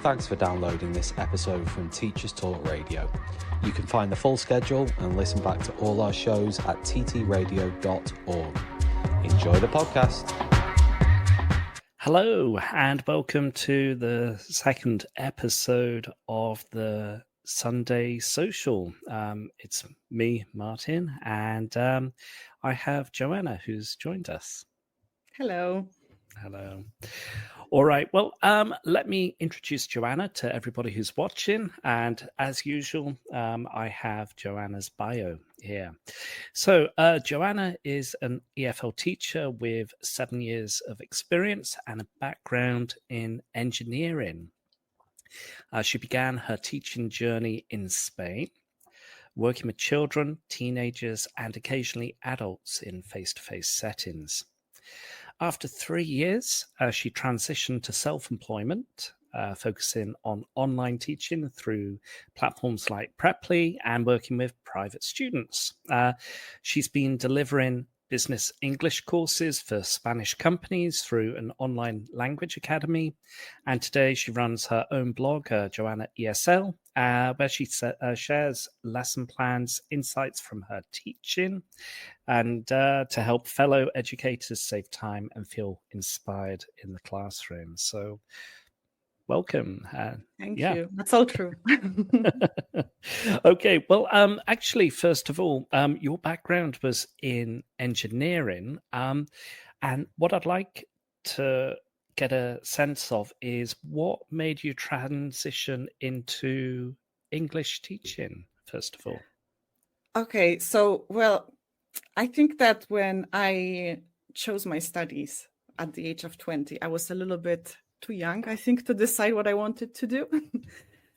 Thanks for downloading this episode from Teachers Talk Radio. You can find the full schedule and listen back to all our shows at ttradio.org. Enjoy the podcast. Hello and welcome to the second episode of the Sunday Social. It's me, Martin, and I have Joanna who's joined us. Hello. Hello. All right. Well, let me introduce Joanna to everybody who's watching. And as usual, I have Joanna's bio here. So Joanna is an EFL teacher with 7 years of experience and a background in engineering. She began her teaching journey in Spain, working with children, teenagers, and occasionally adults in face-to-face settings. After 3 years, she transitioned to self-employment, focusing on online teaching through platforms like Preply and working with private students. She's been delivering business English courses for Spanish companies through an online language academy. And today she runs her own blog, Joanna ESL, where she shares lesson plans, insights from her teaching, and to help fellow educators save time and feel inspired in the classroom. So welcome. Thank you. That's all true. Okay. Well, actually, first of all, your background was in engineering. And what I'd like to get a sense of is what made you transition into English teaching, first of all? Okay. So, I think that when I chose my studies at the age of 20, I was a little bit too young, I think, to decide what I wanted to do.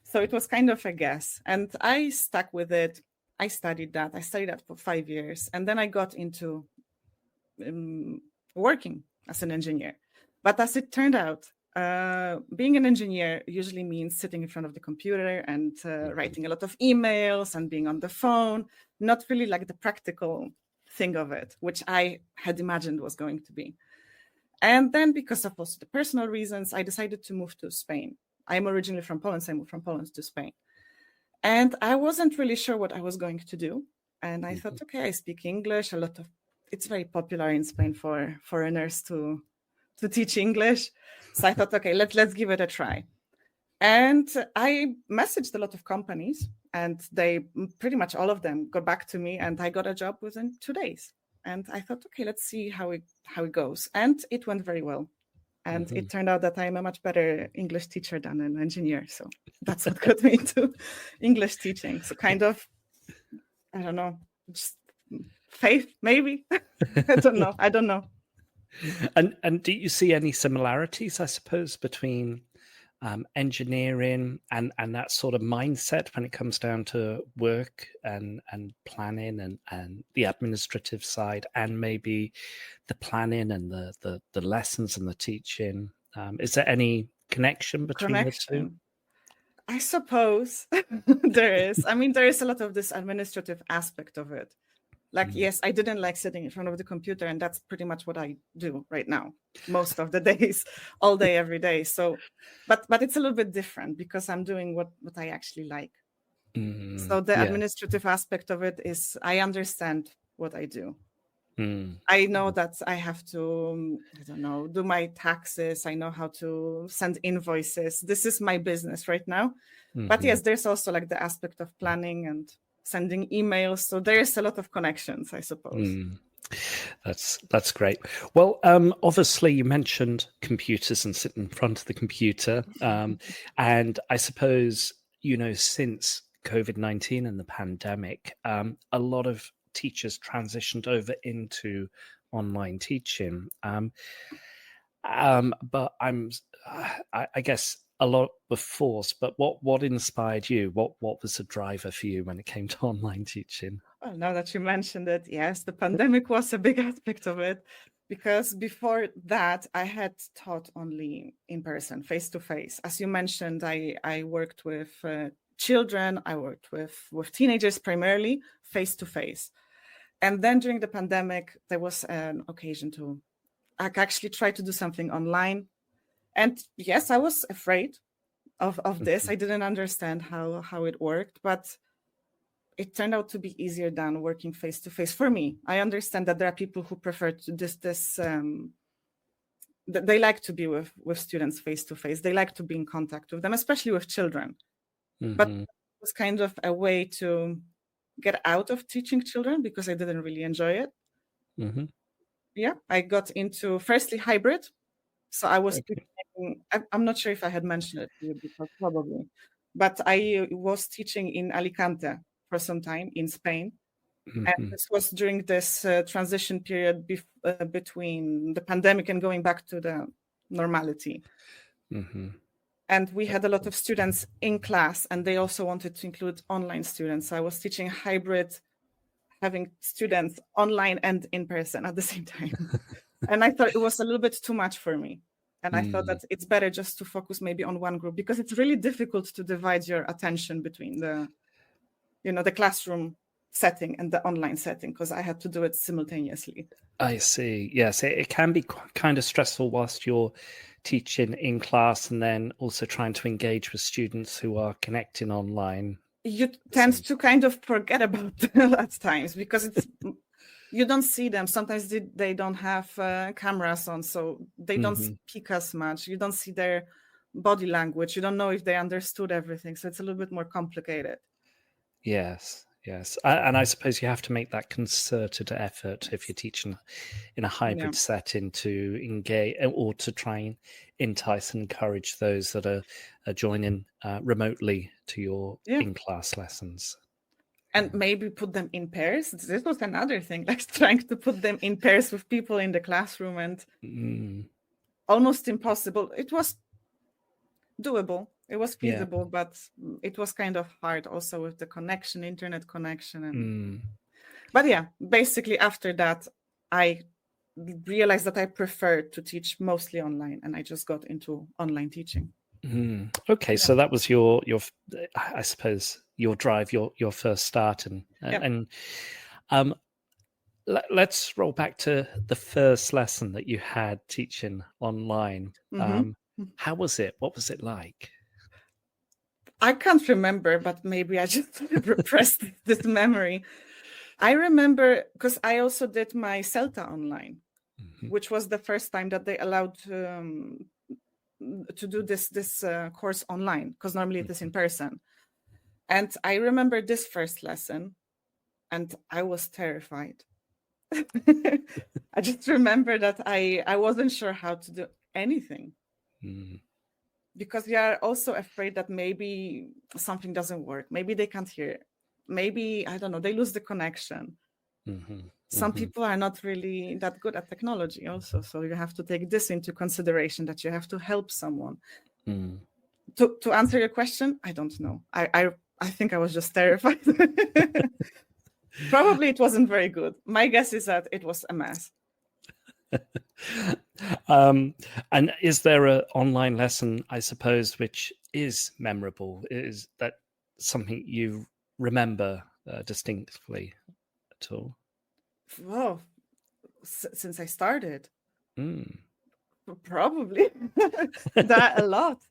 So it was kind of a guess. And I stuck with it. I studied that for 5 years. And then I got into working as an engineer. But as it turned out, being an engineer usually means sitting in front of the computer and writing a lot of emails and being on the phone, not really like the practical thing of it, which I had imagined was going to be. And then because of also the personal reasons, I decided to move to Spain. I'm originally from Poland, so I moved from Poland to Spain. And I wasn't really sure what I was going to do. And I thought, okay, I speak English. It's very popular in Spain for foreigners to teach English. So I thought, okay, let's give it a try. And I messaged a lot of companies, and they pretty much all of them got back to me, and I got a job within 2 days. And I thought, okay, let's see how it goes. And it went very well. And it turned out that I'm a much better English teacher than an engineer. So that's what got me into English teaching. So kind of, I don't know, just faith, maybe. I don't know. And do you see any similarities, I suppose, between engineering and that sort of mindset when it comes down to work and planning and the administrative side, and maybe the planning and the lessons and the teaching? Is there any connection between the two? I suppose there is. I mean, there is a lot of this administrative aspect of it. Like, yes, I didn't like sitting in front of the computer, and that's pretty much what I do right now, most of the days, all day, every day. So, but it's a little bit different because I'm doing what I actually like. So the administrative aspect of it is I understand what I do. I know that I have to, do my taxes. I know how to send invoices. This is my business right now. But yes, there's also like the aspect of planning and sending emails. So there's a lot of connections, I suppose. That's great. Well, obviously you mentioned computers and sitting in front of the computer. And I suppose, since COVID-19 and the pandemic, a lot of teachers transitioned over into online teaching. But I guess a lot was forced, but what inspired you? What was the driver for you when it came to online teaching? Well, now that you mentioned it, yes, the pandemic was a big aspect of it, because before that, I had taught only in person, face to face. As you mentioned, I worked with children, I worked with teenagers primarily, face to face. And then during the pandemic, there was an occasion to actually try to do something online. And yes, I was afraid of this. I didn't understand how it worked, but it turned out to be easier than working face to face for me. I understand that there are people who prefer to they like to be with students face to face. They like to be in contact with them, especially with children. But it was kind of a way to get out of teaching children because I didn't really enjoy it. Yeah, I got into firstly hybrid. So I was teaching, I'm not sure if I had mentioned it to you before, probably, but I was teaching in Alicante for some time in Spain. And this was during this transition period between the pandemic and going back to the normality. And we had a lot of students in class, and they also wanted to include online students. So I was teaching hybrid, having students online and in person at the same time. And I thought it was a little bit too much for me. And I thought that it's better just to focus maybe on one group, because it's really difficult to divide your attention between the classroom setting and the online setting, because I had to do it simultaneously. I see. Yes, it can be kind of stressful whilst you're teaching in class and then also trying to engage with students who are connecting online. You tend to kind of forget about them at times because you don't see them. Sometimes they don't have cameras on, so they don't speak as much. You don't see their body language. You don't know if they understood everything. So it's a little bit more complicated. Yes. And I suppose you have to make that concerted effort if you're teaching in a hybrid setting to engage or to try and entice and encourage those that are joining remotely to your in-class lessons. And maybe put them in pairs. This was another thing, like trying to put them in pairs with people in the classroom, and almost impossible. It was doable. It was feasible, but it was kind of hard also with the internet connection. But yeah, basically after that, I realized that I preferred to teach mostly online, and I just got into online teaching. Okay, so that was your I suppose your drive, your first start, and let's roll back to the first lesson that you had teaching online. How was it? What was it like? I can't remember, but maybe I just repressed this memory. I remember because I also did my CELTA online, which was the first time that they allowed to do this course online, because normally it is in person. And I remember this first lesson, and I was terrified. I just remember that I wasn't sure how to do anything. Because we are also afraid that maybe something doesn't work. Maybe they can't hear. Maybe, I don't know, they lose the connection. Some people are not really that good at technology also. So you have to take this into consideration, that you have to help someone. To answer your question, I don't know. I think I was just terrified. Probably it wasn't very good. My guess is that it was a mess. And is there an online lesson, I suppose, which is memorable? Is that something you remember distinctly at all? Well, since I started, probably that a lot.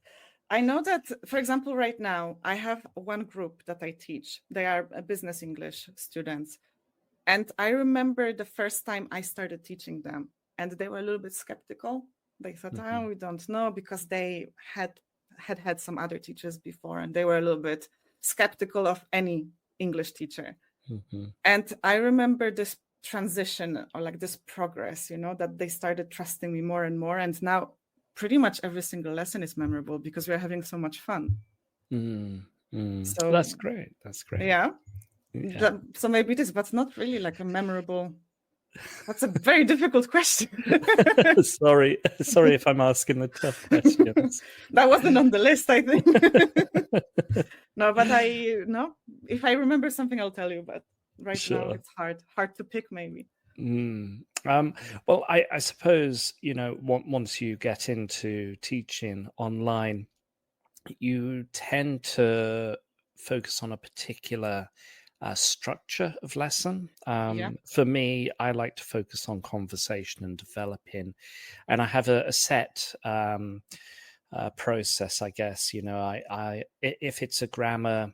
I know that, for example, right now I have one group that I teach. They are business English students, and I remember the first time I started teaching them, and they were a little bit skeptical. They thought, "Oh, we don't know," because they had some other teachers before, and they were a little bit skeptical of any English teacher. And I remember this transition, or like this progress, that they started trusting me more and more. And now pretty much every single lesson is memorable because we're having so much fun. So that's great. Yeah. So maybe it is, but not really like a memorable. That's a very difficult question. Sorry if I'm asking the tough questions. That wasn't on the list, I think. No, but if I remember something, I'll tell you. But right now it's hard to pick, maybe. Well, I suppose, once you get into teaching online, you tend to focus on a particular structure of lesson. For me, I like to focus on conversation and developing, and I have a set process, I guess. If it's a grammar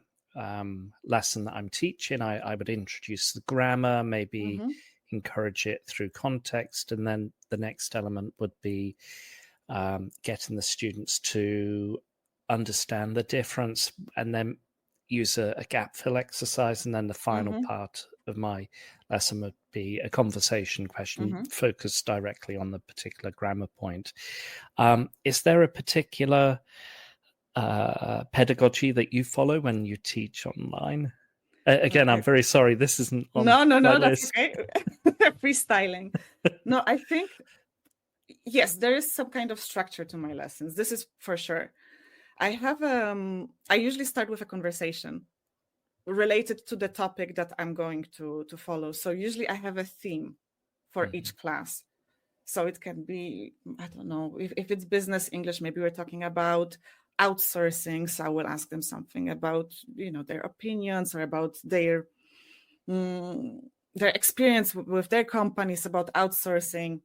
lesson that I'm teaching, I would introduce the grammar, maybe encourage it through context, and then the next element would be getting the students to understand the difference, and then use a gap fill exercise. And then the final part of my lesson would be a conversation question focused directly on the particular grammar point. Is there a particular pedagogy that you follow when you teach online? Again, I'm very sorry, this isn't on no, that's list. Okay. Freestyling. No, I think, yes, there is some kind of structure to my lessons. This is for sure. I usually start with a conversation related to the topic that I'm going to follow. So usually I have a theme for each class. So it can be, I don't know, if it's business English, maybe we're talking about outsourcing. So I will ask them something about, their opinions or about their experience with their companies about outsourcing.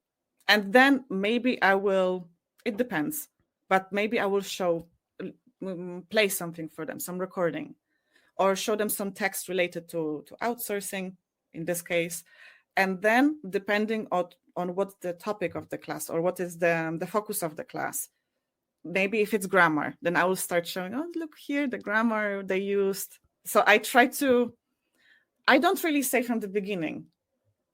And then maybe it depends, but maybe I will play something for them, some recording, or show them some text related to outsourcing in this case. And then depending on what's the topic of the class or what is the focus of the class, maybe if it's grammar, then I will start showing, oh, look here, the grammar they used. So I don't really say from the beginning.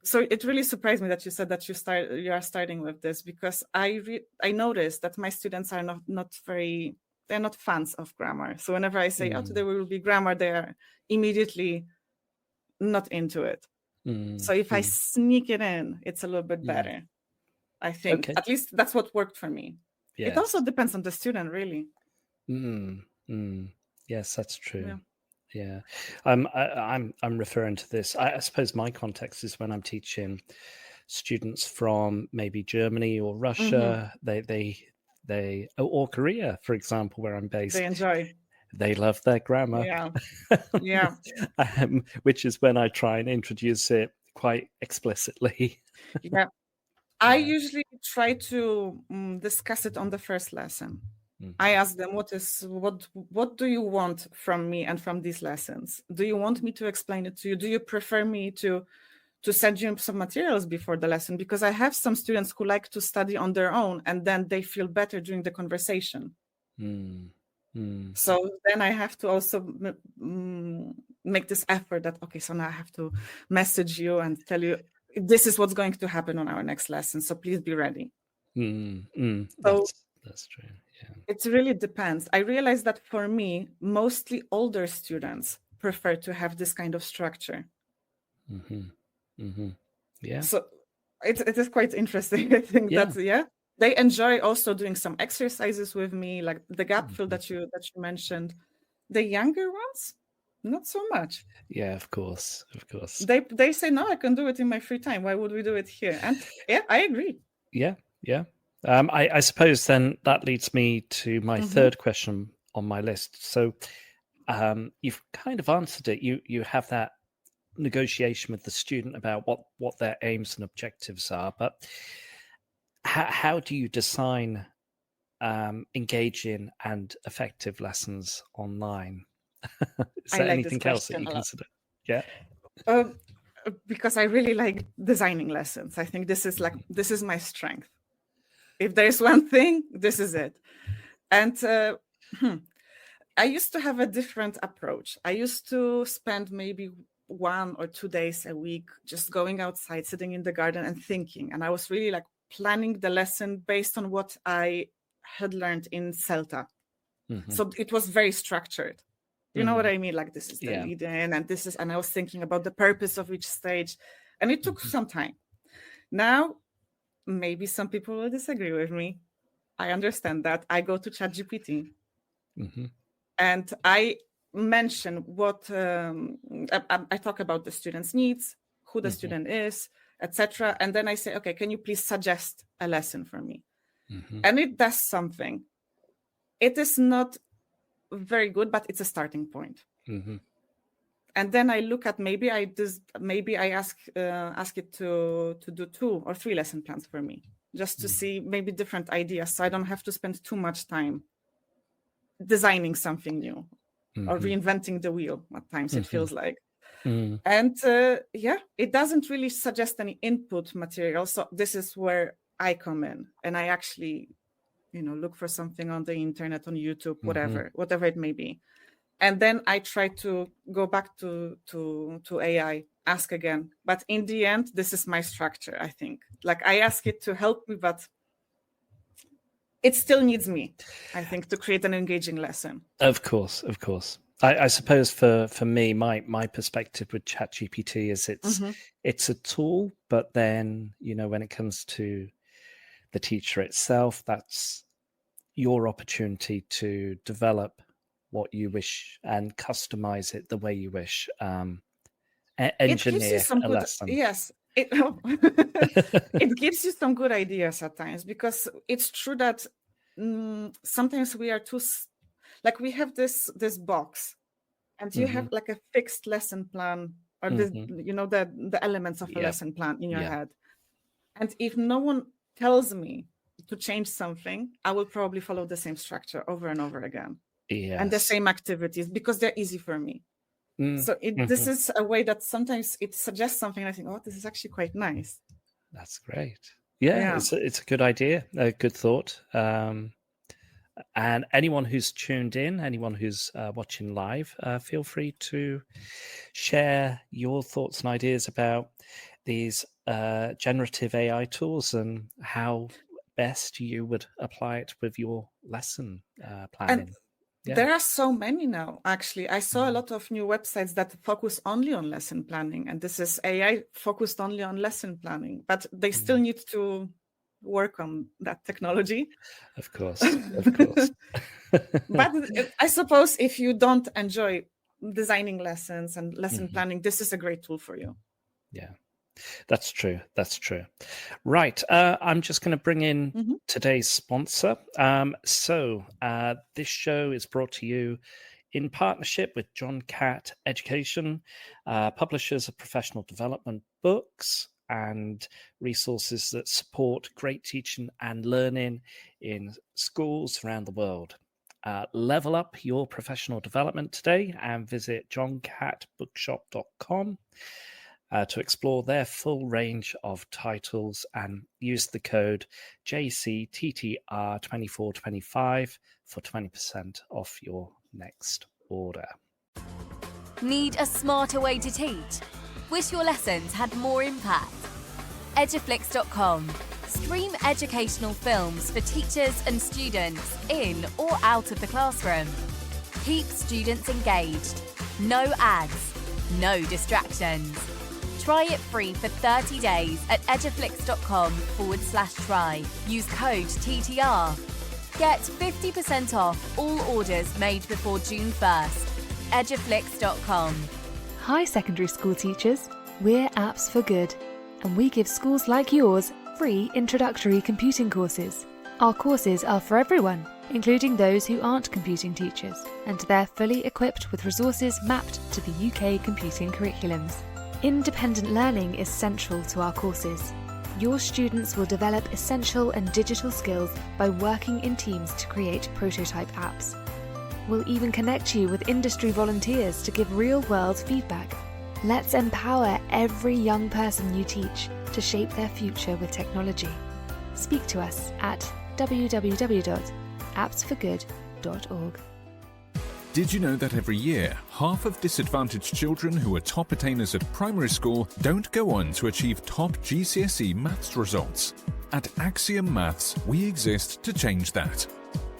So it really surprised me that you said that you are starting with this, because I noticed that my students are they're not fans of grammar. So whenever I say, oh, today will be grammar, they are immediately not into it. So if I sneak it in, it's a little bit better, I think. Okay. At least that's what worked for me. Yes. It also depends on the student, really. Yes, that's true. Yeah. I'm referring to this. I suppose my context is when I'm teaching students from maybe Germany or Russia. They or Korea, for example, where I'm based. They enjoy. They love their grammar. Yeah. Which is when I try and introduce it quite explicitly. Yeah. I usually try to discuss it on the first lesson. I ask them, what do you want from me and from these lessons? Do you want me to explain it to you? Do you prefer me to send you some materials before the lesson? Because I have some students who like to study on their own, and then they feel better during the conversation. So then I have to also make this effort that, okay, so now I have to message you and tell you, this is what's going to happen on our next lesson. So please be ready. So that's true. Yeah. It really depends. I realize that for me, mostly older students prefer to have this kind of structure. Yeah. So it is quite interesting. I think that they enjoy also doing some exercises with me, like the gap fill that you mentioned. The younger ones, not so much. Yeah, of course. They say, no, I can do it in my free time. Why would we do it here? And yeah, I agree. Yeah. I suppose then that leads me to my third question on my list. So you've kind of answered it. You have that negotiation with the student about what their aims and objectives are, but how do you design engaging and effective lessons online? Is there anything else that you consider? Yeah. Because I really like designing lessons. I think this is my strength. If there's one thing, this is it. And I used to have a different approach. I used to spend maybe 1 or 2 days a week just going outside, sitting in the garden and thinking. And I was really like planning the lesson based on what I had learned in CELTA. So it was very structured. You know what I mean? Like, this is the lead in, and I was thinking about the purpose of each stage. And it took some time. Now, maybe some people will disagree with me. I understand that. I go to ChatGPT and I mention what I talk about the student's needs, who the student is, etc. And then I say, okay, can you please suggest a lesson for me? And it does something. It is not very good, but it's a starting point. And then I look at maybe I ask it to do 2 or 3 lesson plans for me. just to see maybe different ideas, so I don't have to spend too much time designing something new or reinventing the wheel. At times it feels like. And it doesn't really suggest any input material. So this is where I come in, and I actually, look for something on the internet, on YouTube, whatever it may be. And then I try to go back to AI, ask again. But in the end, this is my structure, I think. Like, I ask it to help me, but it still needs me, I think, to create an engaging lesson. Of course. I suppose for me, my perspective with ChatGPT is it's a tool, but then, when it comes to the teacher itself, that's your opportunity to develop what you wish and customize it the way you wish. Engineer a lesson. Yes. It gives you some good ideas at times, because it's true that sometimes we are too, like, we have this box, and you have like a fixed lesson plan, or the elements of a lesson plan in your head. And if no one tells me to change something, I will probably follow the same structure over and over again. Yes. And the same activities, because they're easy for me. So this is a way that sometimes it suggests something, and I think, oh, this is actually quite nice. That's great. Yeah. It's a good idea, a good thought. And anyone who's tuned in, anyone who's watching live, feel free to share your thoughts and ideas about these generative AI tools and how best you would apply it with your lesson planning. There are so many now, actually. I saw a lot of new websites that focus only on lesson planning, and this is AI focused only on lesson planning, but they still need to work on that technology. Of course. But I suppose if you don't enjoy designing lessons and lesson planning, this is a great tool for you. Yeah. That's true. Right. I'm just going to bring in today's sponsor. So this show is brought to you in partnership with John Catt Education, publishers of professional development books and resources that support great teaching and learning in schools around the world. Level up your professional development today and visit johncattbookshop.com. To explore their full range of titles, and use the code JCTTR2425 for 20% off your next order. Need a smarter way to teach? Wish your lessons had more impact? Eduflix.com. Stream educational films for teachers and students in or out of the classroom. Keep students engaged. No ads. No distractions. Try it free for 30 days at eduflix.com/try. Use code TTR. Get 50% off all orders made before June 1st. eduflix.com. Hi secondary school teachers, we're Apps for Good, and we give schools like yours free introductory computing courses. Our courses are for everyone, including those who aren't computing teachers, and they're fully equipped with resources mapped to the UK computing curriculums. Independent learning is central to our courses. Your students will develop essential and digital skills by working in teams to create prototype apps. We'll even connect you with industry volunteers to give real-world feedback. Let's empower every young person you teach to shape their future with technology. Speak to us at www.appsforgood.org. Did you know that every year, half of disadvantaged children who are top attainers at primary school don't go on to achieve top GCSE maths results? At Axiom Maths, we exist to change that.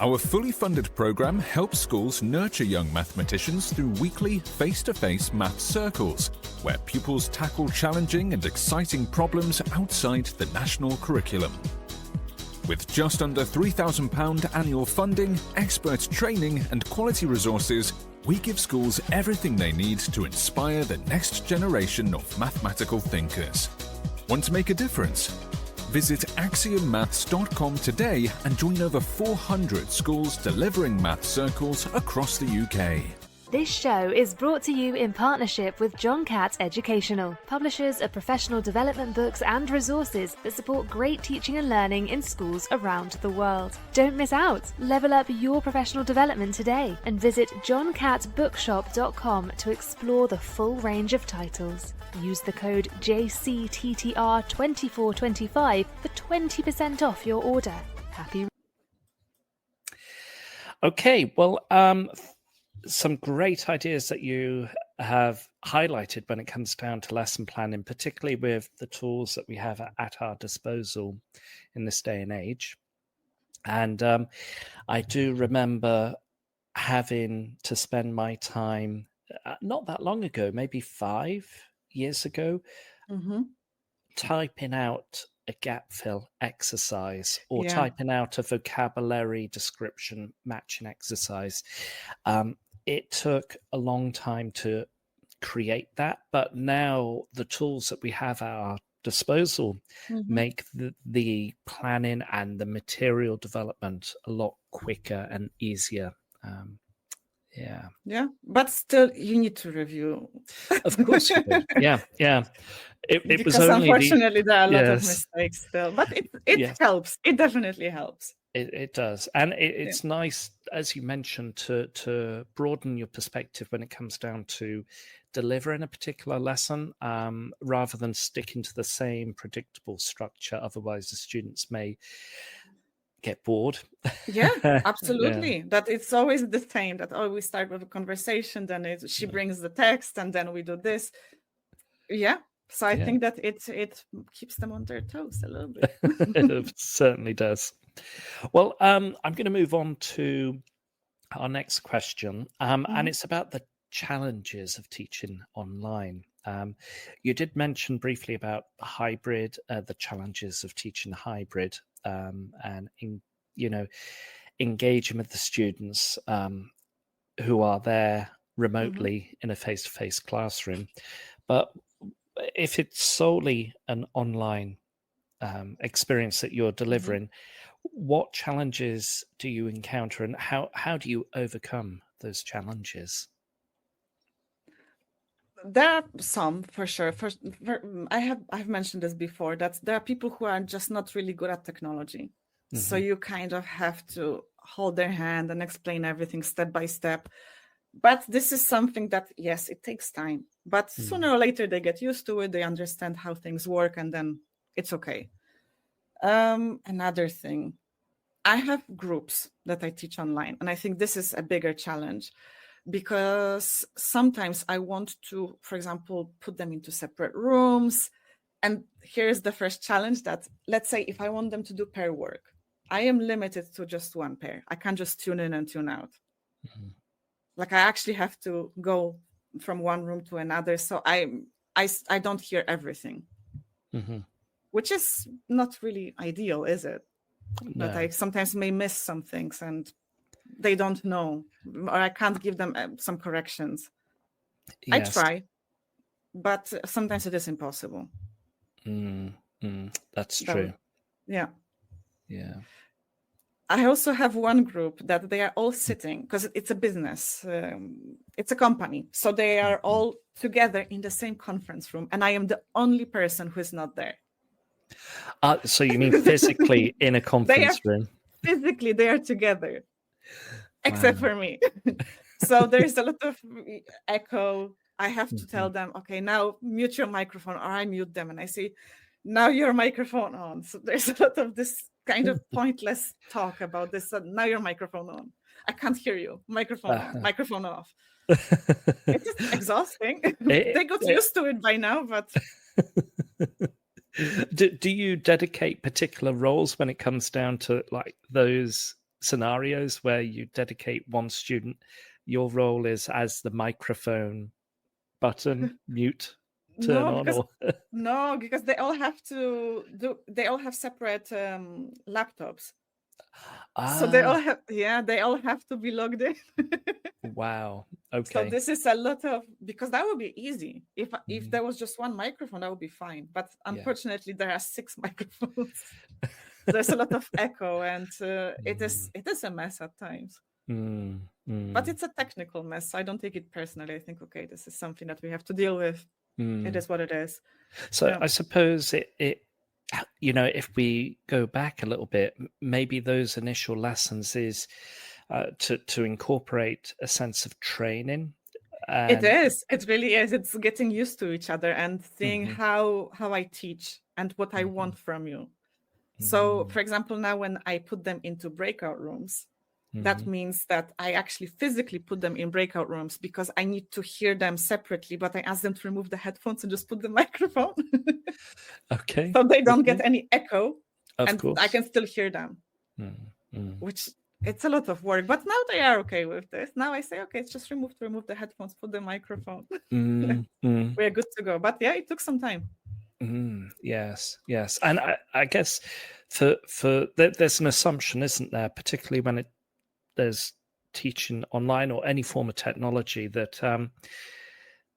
Our fully funded program helps schools nurture young mathematicians through weekly face-to-face maths circles, where pupils tackle challenging and exciting problems outside the national curriculum. With just under £3,000 annual funding, expert training and quality resources, we give schools everything they need to inspire the next generation of mathematical thinkers. Want to make a difference? Visit axiommaths.com today and join over 400 schools delivering math circles across the UK. This show is brought to you in partnership with John Catt Educational, publishers of professional development books and resources that support great teaching and learning in schools around the world. Don't miss out. Level up your professional development today and visit johncattbookshop.com to explore the full range of titles. Use the code JCTTR2425 for 20% off your order. Happy. Okay, well, some great ideas that you have highlighted when it comes down to lesson planning, particularly with the tools that we have at our disposal in this day and age. And I do remember having to spend my time not that long ago, maybe 5 years ago, typing out a gap fill exercise or typing out a vocabulary description matching exercise. It took a long time to create that, but now the tools that we have at our disposal make the planning and the material development a lot quicker and easier. But still you need to review. Of course you do. Yeah it because was only unfortunately there are a lot of mistakes still, but it helps. It definitely helps. It does, and it's nice, as you mentioned, to broaden your perspective when it comes down to delivering a particular lesson, rather than sticking to the same predictable structure. Otherwise the students may get bored. Absolutely. That it's always the same, that we start with a conversation, then she brings the text, and then we do this. So I think that it keeps them on their toes a little bit. It certainly does. Well, I'm going to move on to our next question, and it's about the challenges of teaching online. You did mention briefly about hybrid, the challenges of teaching hybrid, and engaging with the students who are there remotely in a face-to-face classroom. But if it's solely an online experience that you're delivering, what challenges do you encounter, and how do you overcome those challenges? There are some, for sure. I've mentioned this before, that there are people who are just not really good at technology. So you kind of have to hold their hand and explain everything step by step. But this is something that, yes, it takes time. But sooner or later they get used to it, they understand how things work, and then it's okay. Another thing, I have groups that I teach online, and I think this is a bigger challenge, because sometimes I want to, for example, put them into separate rooms. And here's the first challenge, that let's say if I want them to do pair work, I am limited to just one pair. I can't just tune in and tune out. Like, I actually have to go from one room to another. So I don't hear everything, which is not really ideal, is it? No. But I sometimes may miss some things and they don't know, or I can't give them some corrections. Yes. I try, but sometimes it is impossible. That's true. Yeah. I also have one group that they are all sitting, because it's a business, it's a company. So they are all together in the same conference room, and I am the only person who is not there. So you mean physically in a conference room? Physically, they are together, except for me. So there's a lot of echo. I have to tell them, okay, now mute your microphone, or I mute them, and I say, now your microphone on. So there's a lot of this kind of pointless talk about this. Now your microphone on. I can't hear you. Microphone on, microphone off. It's just exhausting. They got used to it by now, but... Do you dedicate particular roles when it comes down to like those scenarios where you dedicate one student? Your role is as the microphone button, mute, turn on? Or... No, because they all have to do. They all have separate laptops. So they all have to be logged in. Wow. Okay. So this is a lot of, because that would be easy. If there was just one microphone, that would be fine. But unfortunately, there are 6 microphones. There's a lot of echo, and it is a mess at times. But it's a technical mess. So I don't take it personally. I think, okay, this is something that we have to deal with. It is what it is. So Yeah. I suppose it, if we go back a little bit, maybe those initial lessons is to incorporate a sense of training. It is. It really is. It's getting used to each other and seeing how I teach and what I want from you. So, for example, now when I put them into breakout rooms, that means that I actually physically put them in breakout rooms because I need to hear them separately, but I ask them to remove the headphones and just put the microphone. Okay. So they don't get any echo, Of course. I can still hear them, which it's a lot of work. But now they are okay with this. Now I say, okay, it's just remove the headphones, put the microphone. We're good to go. But yeah, it took some time. Yes. And I guess there's an assumption, isn't there, particularly when there's teaching online or any form of technology, that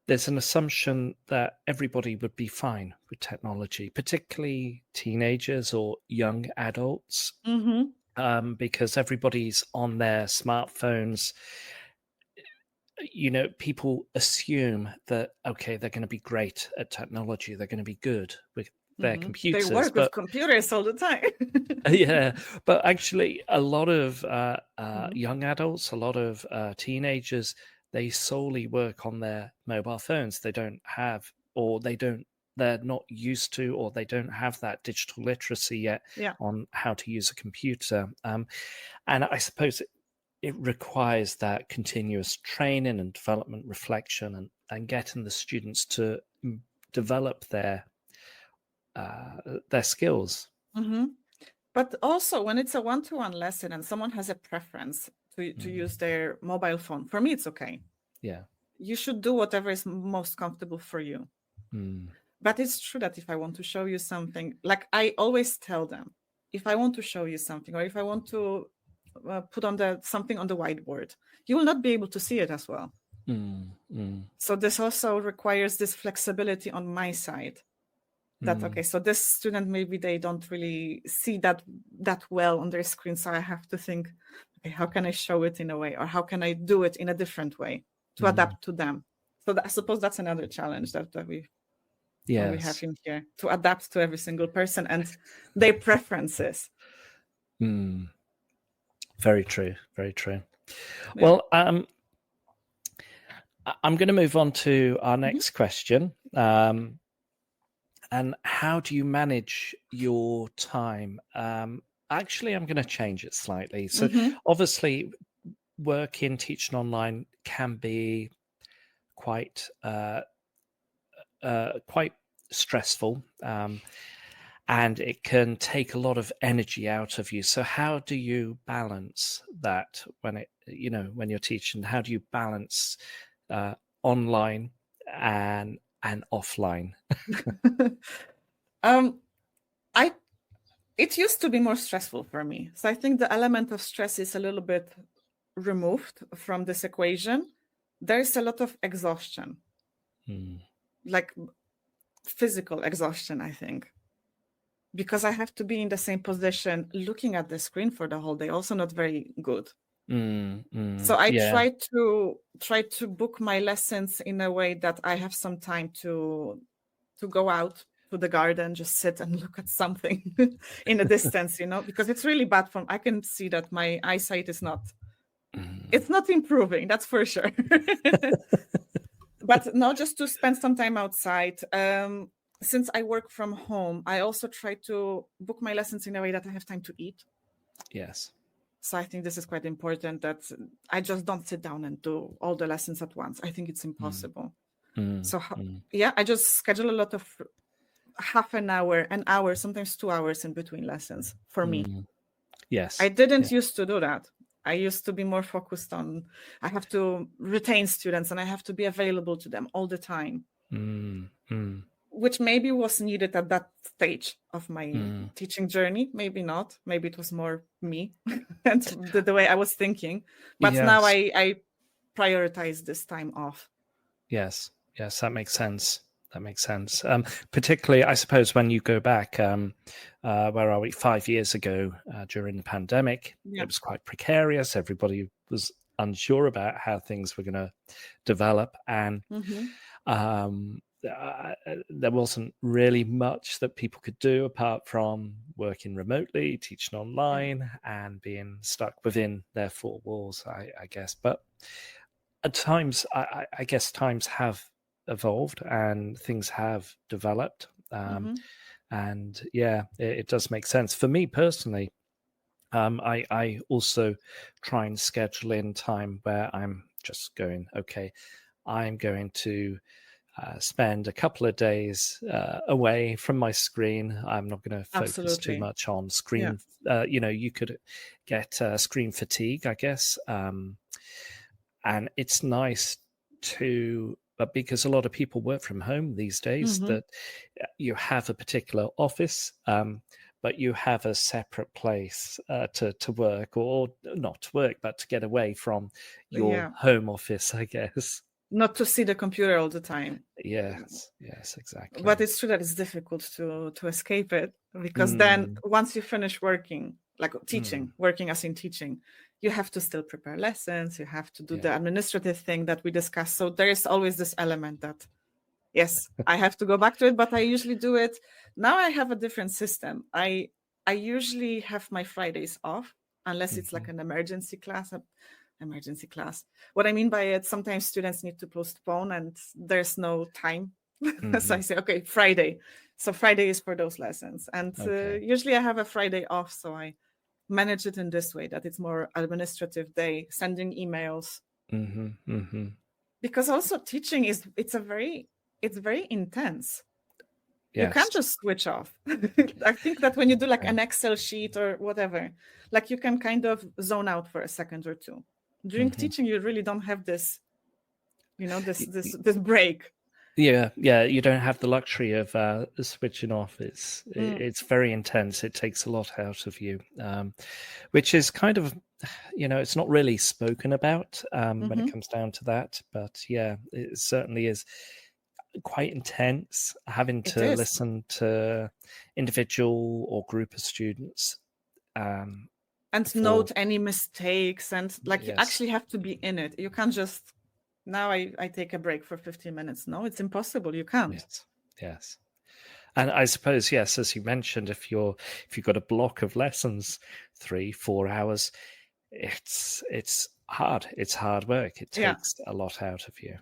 there's an assumption that everybody would be fine with technology, particularly teenagers or young adults, because everybody's on their smartphones. People assume that, okay, they're going to be great at technology. They're going to be good with their computers. They work with computers all the time. Yeah, but actually a lot of young adults, a lot of teenagers, they solely work on their mobile phones. They don't have, or they're not used to, or they don't have that digital literacy yet on how to use a computer. And I suppose it requires that continuous training and development, reflection, and getting the students to develop their skills. But also when it's a one-to-one lesson and someone has a preference to use their mobile phone, for me, it's okay. Yeah. You should do whatever is most comfortable for you. But it's true that if I want to show you something, like I always tell them, if I want to show you something, or if I want to put on something on the whiteboard, you will not be able to see it as well. So this also requires this flexibility on my side. That okay, so this student, maybe they don't really see that well on their screen, so I have to think, okay, how can I show it in a way, or how can I do it in a different way to adapt to them? So I suppose that's another challenge that we have in here, to adapt to every single person and their preferences. Very true. Yeah. Well, I'm going to move on to our next question. And how do you manage your time? Actually, I'm going to change it slightly. So obviously, working, teaching online can be quite stressful, and it can take a lot of energy out of you. So how do you balance that when you're teaching? How do you balance online and offline? It used to be more stressful for me. So I think the element of stress is a little bit removed from this equation. There's a lot of exhaustion, like physical exhaustion, I think, because I have to be in the same position looking at the screen for the whole day. Also not very good. So I try to book my lessons in a way that I have some time to go out to the garden, just sit and look at something in a distance, because it's really bad I can see that my eyesight is not improving, that's for sure. But no, just to spend some time outside. Since I work from home, I also try to book my lessons in a way that I have time to eat. Yes. So I think this is quite important, that I just don't sit down and do all the lessons at once. I think it's impossible. So I just schedule a lot of half an hour, sometimes 2 hours in between lessons for me. Yes. I didn't used to do that. I used to be more focused on, I have to retain students and I have to be available to them all the time. Which maybe was needed at that stage of my teaching journey. Maybe not. Maybe it was more me and the way I was thinking. But now I prioritize this time off. Yes, that makes sense. Particularly, I suppose, when you go back, where are we? 5 years ago, during the pandemic, it was quite precarious. Everybody was unsure about how things were going to develop, and there wasn't really much that people could do apart from working remotely, teaching online, and being stuck within their four walls, I guess. But at times, I guess times have evolved and things have developed. And yeah, it does make sense. For me personally, I also try and schedule in time where I'm just going, okay, I'm going to spend a couple of days away from my screen. I'm not going to focus too much on screen. You could get screen fatigue, I guess. And it's nice to, because a lot of people work from home these days, that you have a particular office, but you have a separate place to work, or not to work, but to get away from your home office, I guess. Not to see the computer all the time. Yes, exactly. But it's true that it's difficult to escape it, because then once you finish working, like teaching, working as in teaching, you have to still prepare lessons, you have to do the administrative thing that we discussed. So there is always this element that, yes, I have to go back to it, but I usually do it. Now I have a different system. I usually have my Fridays off, unless it's like an emergency class. What I mean by it, sometimes students need to postpone and there's no time. So I say, okay, Friday. So Friday is for those lessons. And usually I have a Friday off. So I manage it in this way, that it's more administrative day, sending emails. Because also teaching it's very intense. Yes. You can't just switch off. I think that when you do like an Excel sheet or whatever, like you can kind of zone out for a second or two. During teaching, you really don't have this, this break. Yeah, you don't have the luxury of switching off. It's very intense. It takes a lot out of you, which is kind of, it's not really spoken about when it comes down to that. But yeah, it certainly is quite intense, having to listen to individual or group of students. And note any mistakes, and you actually have to be in it. You can't just, now I take a break for 15 minutes. No, it's impossible. You can't. Yes. And I suppose, yes, as you mentioned, if you've got a block of lessons, 3-4 hours, it's hard. It's hard work. It takes a lot out of you.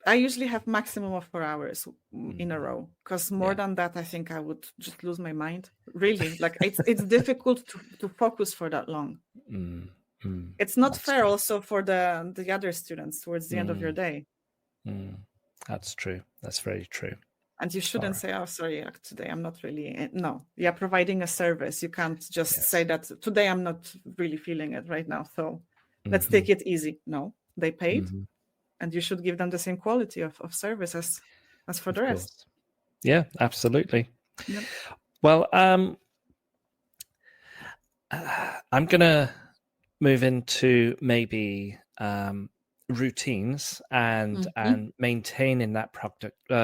I usually have maximum of 4 hours in a row, because more than that, I think I would just lose my mind. Really, it's difficult to focus for that long. It's not fair also for the other students towards the end of your day. That's true. That's very true. And you shouldn't say, oh, sorry, today I'm not really. No, you're providing a service. You can't just say that today I'm not really feeling it right now. So let's take it easy. No, they paid. And you should give them the same quality of service as for the rest. Yeah, absolutely. Yep. Well, I'm going to move into maybe routines and maintaining that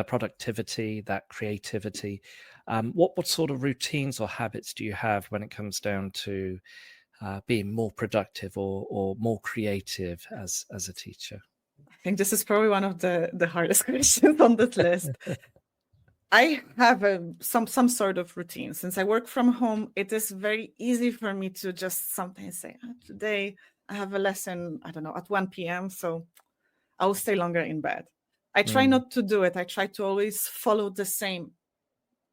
productivity, that creativity. What sort of routines or habits do you have when it comes down to being more productive or more creative as a teacher? I think this is probably one of the hardest questions on this list. I have some sort of routine. Since I work from home, it is very easy for me to just sometimes say, today I have a lesson, I don't know, at 1 p.m. So I'll stay longer in bed. I try not to do it. I try to always follow the same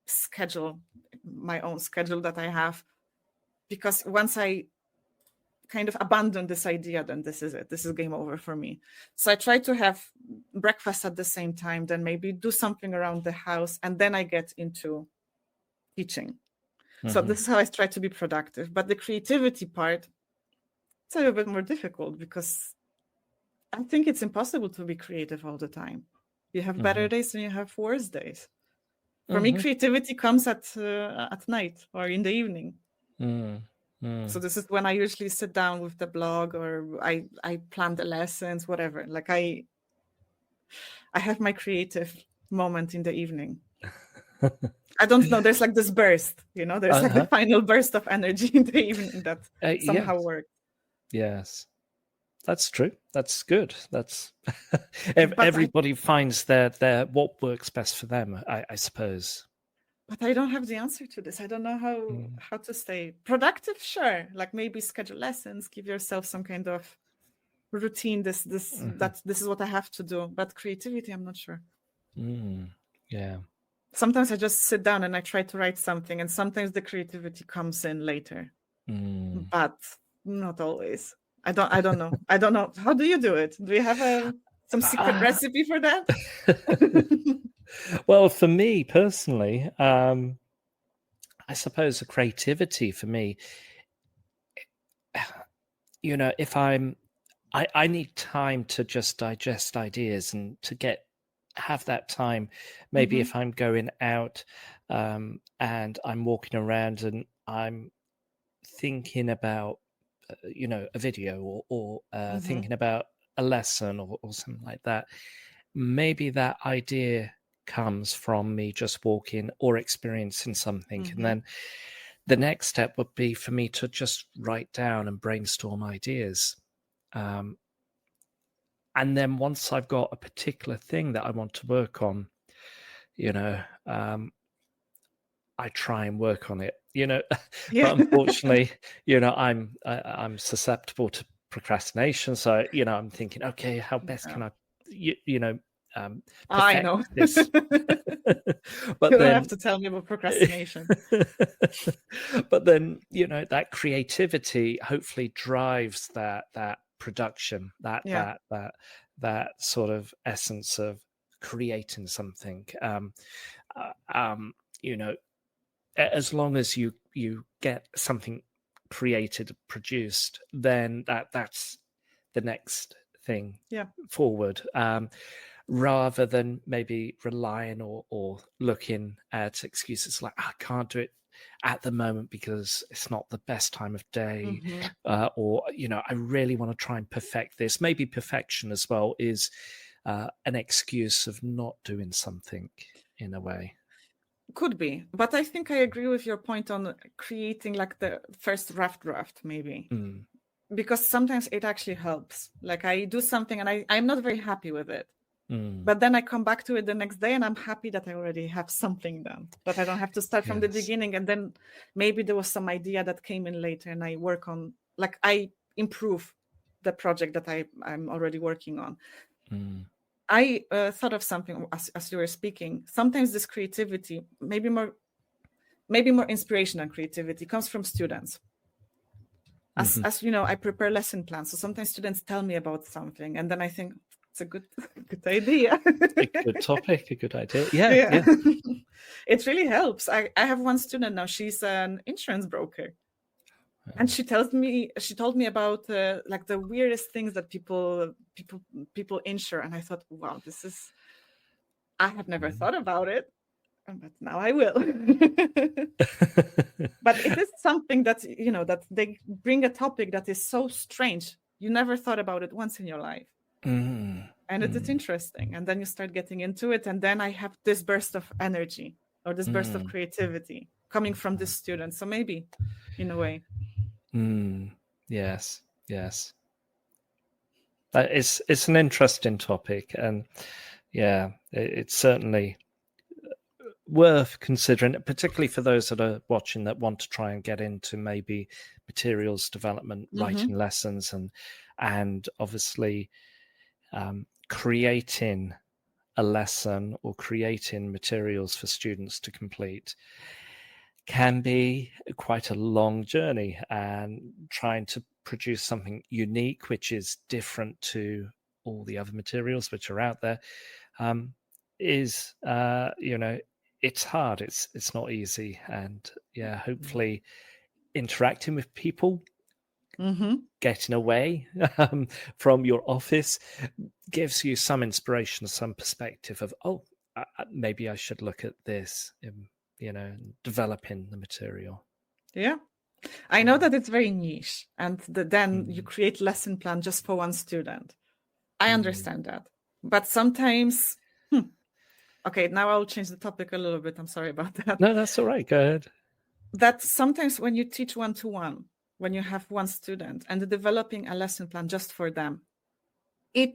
schedule, my own schedule that I have. Because once I kind of abandon this idea, then this is it. This is game over for me. So I try to have breakfast at the same time, then maybe do something around the house, and then I get into teaching. So this is how I try to be productive. But the creativity part, it's a little bit more difficult, because I think it's impossible to be creative all the time. You have better days and you have worse days. For me, creativity comes at night or in the evening. So this is when I usually sit down with the blog, or I plan the lessons, whatever. Like I have my creative moment in the evening. I don't know. There's like this burst, there's like the final burst of energy in the evening that somehow works. Yes. That's true. That's good. That's But everybody finds their what works best for them, I suppose. But I don't have the answer to this. I don't know how to stay productive. Sure, like maybe schedule lessons, give yourself some kind of routine. This is what I have to do. But creativity, I'm not sure. Yeah. Sometimes I just sit down and I try to write something, and sometimes the creativity comes in later, but not always. I don't know. I don't know. How do you do it? Do you have some secret recipe for that? Well, for me personally, I suppose the creativity for me, if I need time to just digest ideas and to have that time. Maybe if I'm going out and I'm walking around and I'm thinking about, a video or thinking about a lesson or something like that, maybe that idea comes from me just walking or experiencing something. And then the next step would be for me to just write down and brainstorm ideas. And then once I've got a particular thing that I want to work on, I try and work on it, but unfortunately, I'm susceptible to procrastination. So, I'm thinking, okay, how best can I, I know. this? But you then don't have to tell me about procrastination. But then, that creativity hopefully drives that production, that sort of essence of creating something. As long as you get something created, produced, then that's the next thing forward, rather than maybe relying or looking at excuses like, I can't do it at the moment because it's not the best time of day, or I really want to try and perfect this. Maybe perfection as well is an excuse of not doing something in a way. Could be, but I think I agree with your point on creating like the first rough draft, maybe, because sometimes it actually helps. Like I do something and I'm not very happy with it, but then I come back to it the next day and I'm happy that I already have something done, that I don't have to start from the beginning. And then maybe there was some idea that came in later and I work on, like I improve the project that I'm already working on. I thought of something as you were speaking. Sometimes this creativity, maybe more inspiration than creativity, comes from students. As you know, I prepare lesson plans. So sometimes students tell me about something, and then I think it's a good idea. A good topic, a good idea. Yeah. It really helps. I have one student now. She's an insurance broker. And she told me about like the weirdest things that people insure, and I thought, wow, I have never thought about it, but now I will. But it is something that that they bring a topic that is so strange. You never thought about it once in your life, and it is interesting. And then you start getting into it, and then I have this burst of energy or this burst of creativity coming from this student. So maybe, in a way. Yes. It's an interesting topic, and it's certainly worth considering, particularly for those that are watching that want to try and get into maybe materials development, writing lessons, and obviously creating a lesson or creating materials for students to complete can be quite a long journey, and trying to produce something unique, which is different to all the other materials which are out there, is, it's hard. It's not easy. And hopefully interacting with people, getting away from your office gives you some inspiration, some perspective of, maybe I should look at this, developing the material. Yeah. I know that it's very niche, and then you create lesson plan just for one student. I understand that. But sometimes, okay, now I'll change the topic a little bit. I'm sorry about that. No, that's all right. Go ahead. That sometimes when you teach one-to-one, when you have one student and developing a lesson plan just for them,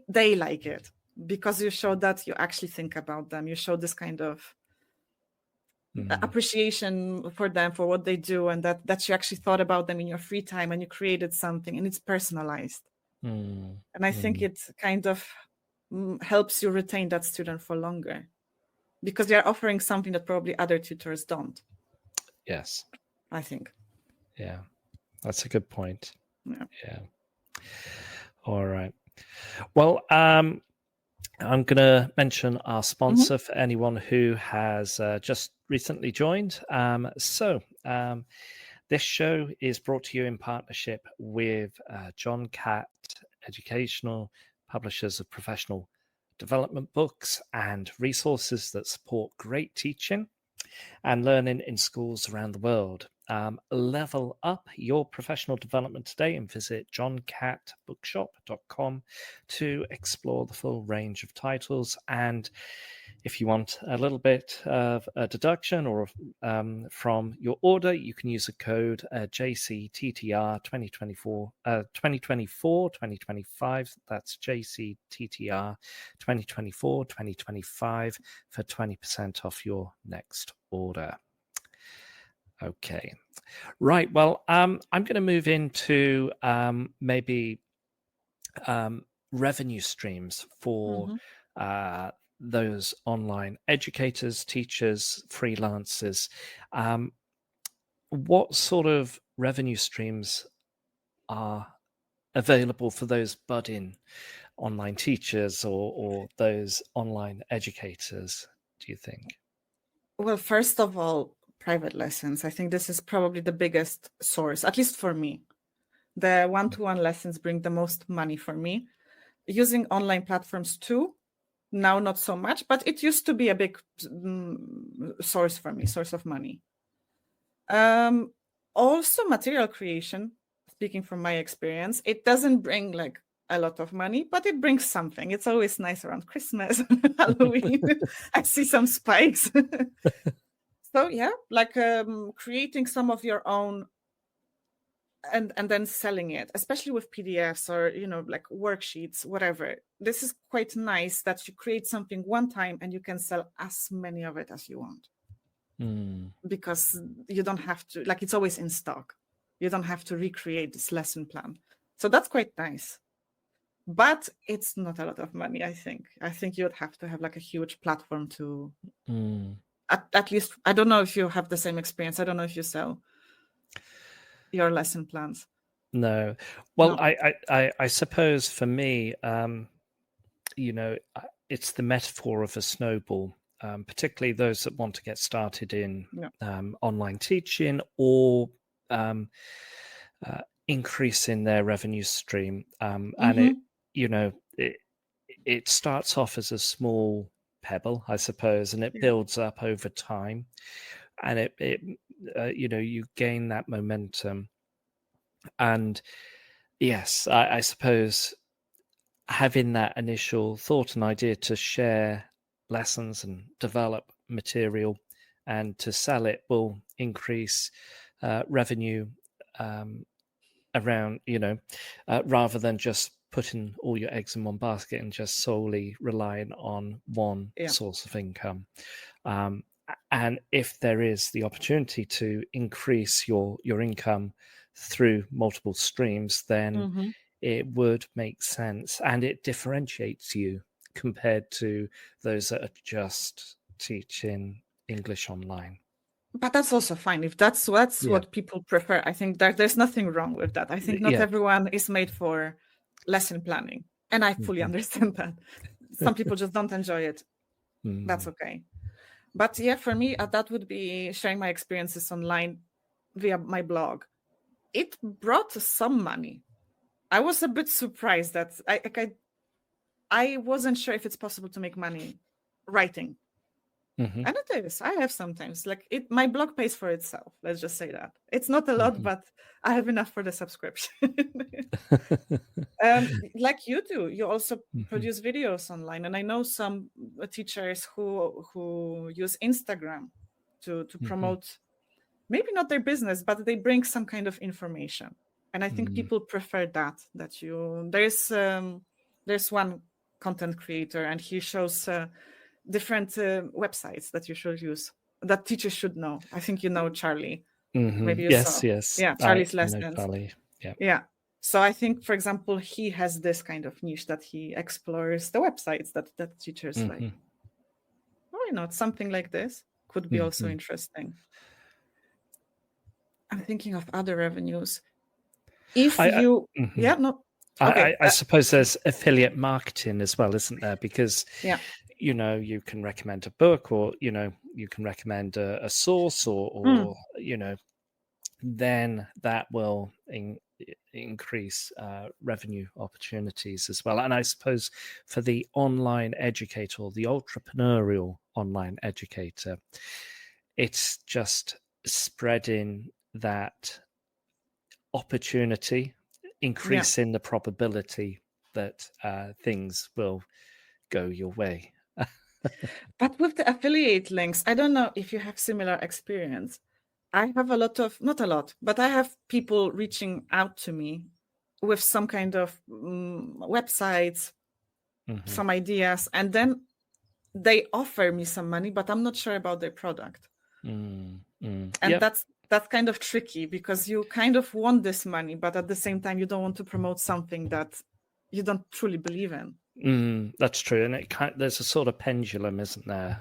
they like it because you show that you actually think about them. You show this kind of appreciation for them, for what they do, and that you actually thought about them in your free time and you created something and it's personalized. And I think it kind of helps you retain that student for longer because you're offering something that probably other tutors don't. Yes. I think. Yeah, that's a good point. Yeah. All right. Well, I'm going to mention our sponsor for anyone who has just recently joined. This show is brought to you in partnership with John Catt, educational publishers of professional development books and resources that support great teaching and learning in schools around the world. Level up your professional development today and visit johncattbookshop.com to explore the full range of titles. And if you want a little bit of a deduction or from your order, you can use a code JCTTR 2024-2025. That's JCTTR 2024-2025 for 20% off your next order. Okay. Right. Well, I'm going to move into maybe revenue streams for those online educators, teachers, freelancers. What sort of revenue streams are available for those budding online teachers or those online educators, do you think? Well, first of all, private lessons. I think this is probably the biggest source, at least for me. The one-to-one lessons bring the most money for me. Using online platforms too, now not so much, but it used to be a big source for me, source of money. Also material creation, speaking from my experience, it doesn't bring like a lot of money, but it brings something. It's always nice around Christmas, Halloween. I see some spikes. So yeah, like creating some of your own and then selling it, especially with PDFs or, like worksheets, whatever. This is quite nice that you create something one time and you can sell as many of it as you want. Because you don't have to, like, it's always in stock. You don't have to recreate this lesson plan. So that's quite nice. But it's not a lot of money, I think. I think you would have to have like a huge platform to... At least, I don't know if you have the same experience. I don't know if you sell your lesson plans. No. Well, No. I suppose for me, it's the metaphor of a snowball, particularly those that want to get started in online teaching or increasing their revenue stream. And it starts off as a small pebble, I suppose, and it builds up over time, and you gain that momentum. And yes, I suppose having that initial thought and idea to share lessons and develop material and to sell it will increase revenue around, rather than just putting all your eggs in one basket and just solely relying on one source of income. And if there is the opportunity to increase your income through multiple streams, then it would make sense, and it differentiates you compared to those that are just teaching English online. But that's also fine. If that's what people prefer, I think that there's nothing wrong with that. I think not everyone is made for lesson planning, and I fully understand that. Some people just don't enjoy it. That's okay. But yeah, for me, that would be sharing my experiences online via my blog. It brought some money. I was a bit surprised that I wasn't sure if it's possible to make money writing. And it is. I have sometimes my blog pays for itself. Let's just say that. It's not a lot, but I have enough for the subscription. Like you do, you also produce videos online, and I know some teachers who use Instagram to promote maybe not their business, but they bring some kind of information. And I think people prefer that there's one content creator, and he shows different websites that you should use, that teachers should know. I think you know Charlie. Maybe you saw. Yes. Yeah, Charlie's I know lessons. Charlie. Yeah. Yeah. So I think, for example, he has this kind of niche that he explores the websites that teachers like. Why not? Something like this could be also interesting. I'm thinking of other revenues. I suppose there's affiliate marketing as well, isn't there? Because you can recommend a book, or you can recommend a source, or then that will increase revenue opportunities as well. And I suppose for the online educator, or the entrepreneurial online educator, it's just spreading that opportunity, increasing the probability that things will go your way. But with the affiliate links, I don't know if you have similar experience. I have not a lot, but I have people reaching out to me with some kind of websites, some ideas, and then they offer me some money, but I'm not sure about their product. And that's kind of tricky, because you kind of want this money, but at the same time, you don't want to promote something that you don't truly believe in. That's true, and there's a sort of pendulum, isn't there?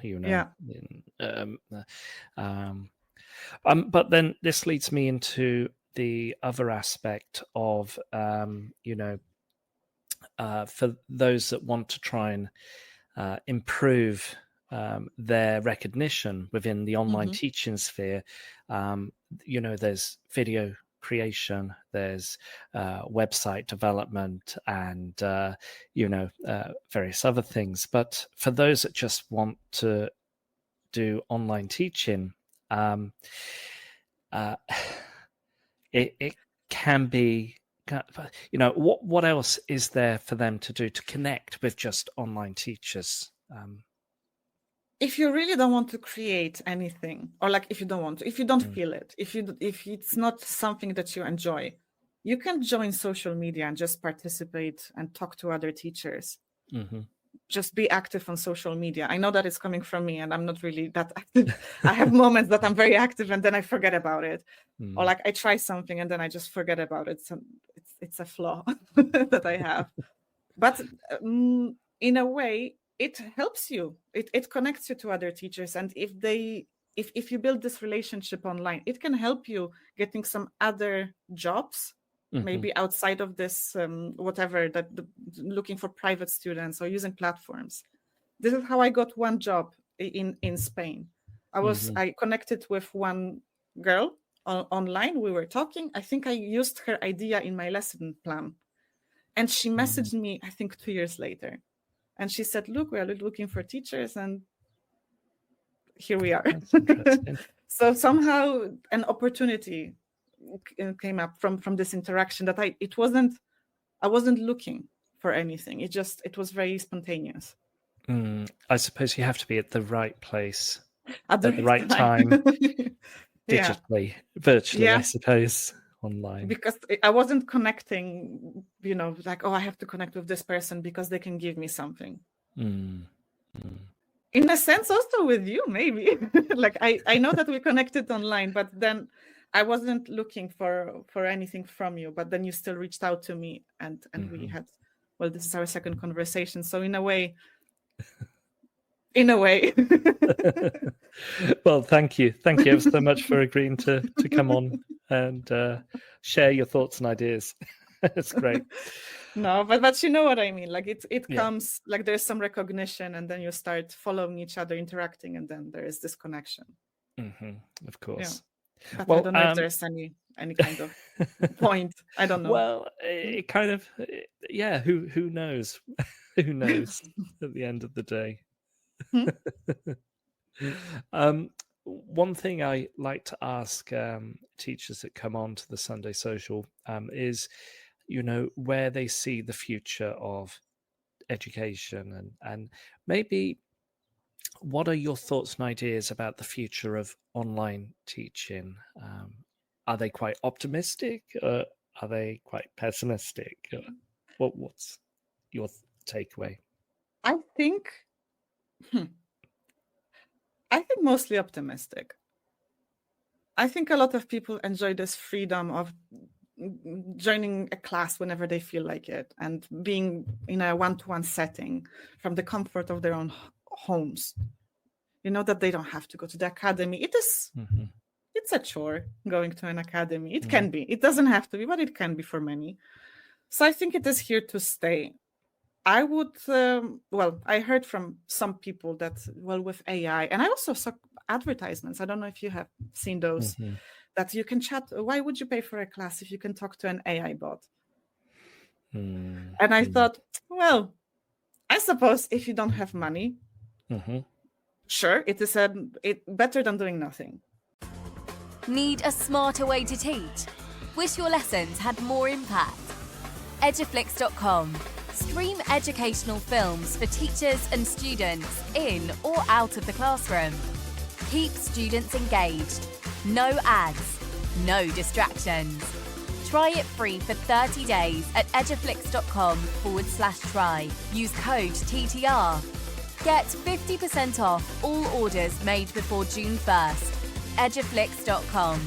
But then this leads me into the other aspect of for those that want to try and improve their recognition within the online teaching sphere. There's video creation, there's website development, and various other things. But for those that just want to do online teaching, it can be, what else is there for them to do to connect with just online teachers? If you really don't want to create anything, or if you don't feel it, if it's not something that you enjoy, you can join social media and just participate and talk to other teachers. Just be active on social media. I know that it's coming from me, and I'm not really that active. I have moments that I'm very active and then I forget about it. Or I try something and then I just forget about it. So it's a flaw that I have. But in a way, it helps you. It connects you to other teachers. And if you build this relationship online, it can help you getting some other jobs, maybe outside of this, looking for private students or using platforms. This is how I got one job in Spain. I connected with one girl online. We were talking. I think I used her idea in my lesson plan. And she messaged me, I think 2 years later. And she said, look, we are looking for teachers, and here we are. So somehow an opportunity came up from this interaction that I wasn't looking for anything. It was very spontaneous. I suppose you have to be at the right place at the right time. Digitally, virtually, I suppose. Online, because I wasn't connecting, I have to connect with this person because they can give me something. In a sense, also with you, maybe. I know that we connected online, but then I wasn't looking for anything from you. But then you still reached out to me, and we had, this is our second conversation. So in a way. Well, thank you ever so much for agreeing to come on and share your thoughts and ideas. It's great. No, but you know what I mean. It comes, there's some recognition, and then you start following each other, interacting, and then there is this connection. Of course. Yeah. But I don't know if there's any kind of point. I don't know. Well, it kind of, who knows? Who knows at the end of the day? One thing I like to ask teachers that come on to the Sunday Social is, where they see the future of education, and maybe what are your thoughts and ideas about the future of online teaching? Are they quite optimistic? Are are they quite pessimistic? What's your takeaway? I think mostly optimistic. I think a lot of people enjoy this freedom of joining a class whenever they feel like it and being in a one-to-one setting from the comfort of their own homes. You know, that they don't have to go to the academy. It's a chore going to an academy. It can be. It doesn't have to be, but it can be for many. So I think it is here to stay. I would, I heard from some people that, with AI, and I also saw advertisements. I don't know if you have seen those, that you can chat. Why would you pay for a class if you can talk to an AI bot? And I thought, well, I suppose if you don't have money, sure, it is better than doing nothing. Need a smarter way to teach? Wish your lessons had more impact? Eduflix.com. Stream educational films for teachers and students in or out of the classroom. Keep students engaged. No ads, no distractions. Try it free for 30 days at eduflix.com/try. Use code TTR. Get 50% off all orders made before June 1st. Eduflix.com.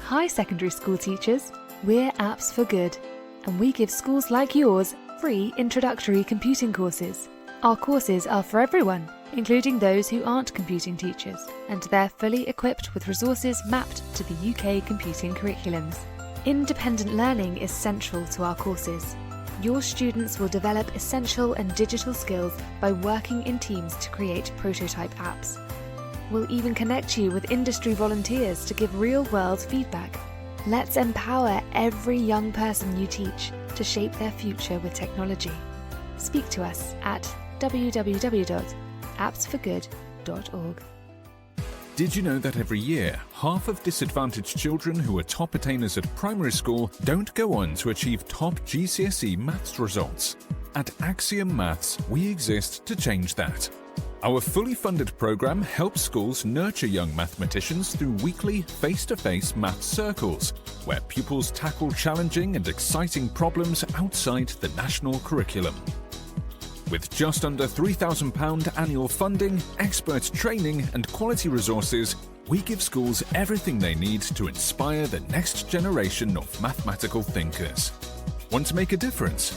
Hi secondary school teachers, we're Apps for Good, and we give schools like yours free introductory computing courses. Our courses are for everyone, including those who aren't computing teachers, and they're fully equipped with resources mapped to the UK computing curriculums. Independent learning is central to our courses. Your students will develop essential and digital skills by working in teams to create prototype apps. We'll even connect you with industry volunteers to give real-world feedback. Let's empower every young person you teach to shape their future with technology. Speak to us at www.appsforgood.org. Did you know that every year, half of disadvantaged children who are top attainers at primary school don't go on to achieve top GCSE maths results? At Axiom Maths, we exist to change that. Our fully funded programme helps schools nurture young mathematicians through weekly face-to-face maths circles, where pupils tackle challenging and exciting problems outside the national curriculum. With just under £3,000 annual funding, expert training and quality resources, we give schools everything they need to inspire the next generation of mathematical thinkers. Want to make a difference?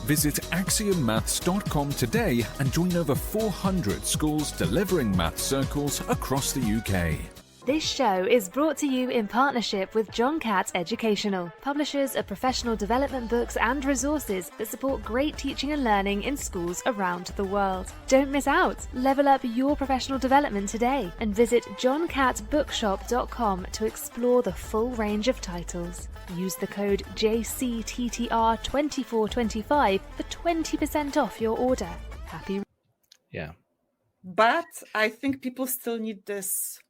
Visit axiommaths.com today and join over 400 schools delivering maths circles across the UK. This show is brought to you in partnership with John Catt Educational, publishers of professional development books and resources that support great teaching and learning in schools around the world. Don't miss out. Level up your professional development today and visit johncattbookshop.com to explore the full range of titles. Use the code JCTTR2425 for 20% off your order. Happy. Yeah. But I think people still need this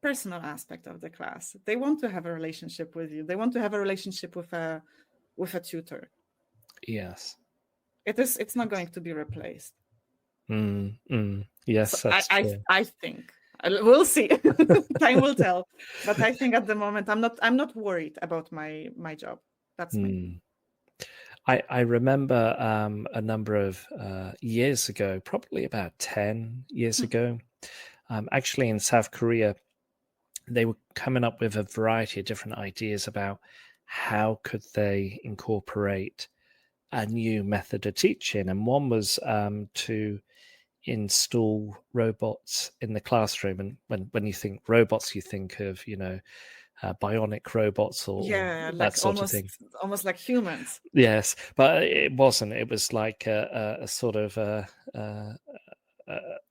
personal aspect of the class. They want to have a relationship with you. They want to have a relationship with a tutor. Yes. It's not going to be replaced. Yes, so that's I think we'll see. Time will tell. But I think at the moment I'm not worried about my job. That's me. I remember a number of years ago, probably about 10 years ago, actually in South Korea, they were coming up with a variety of different ideas about how could they incorporate a new method of teaching. And one was to install robots in the classroom. And when you think robots, you think of, bionic robots or that sort of thing. Almost like humans. Yes, but it wasn't. It was like a sort of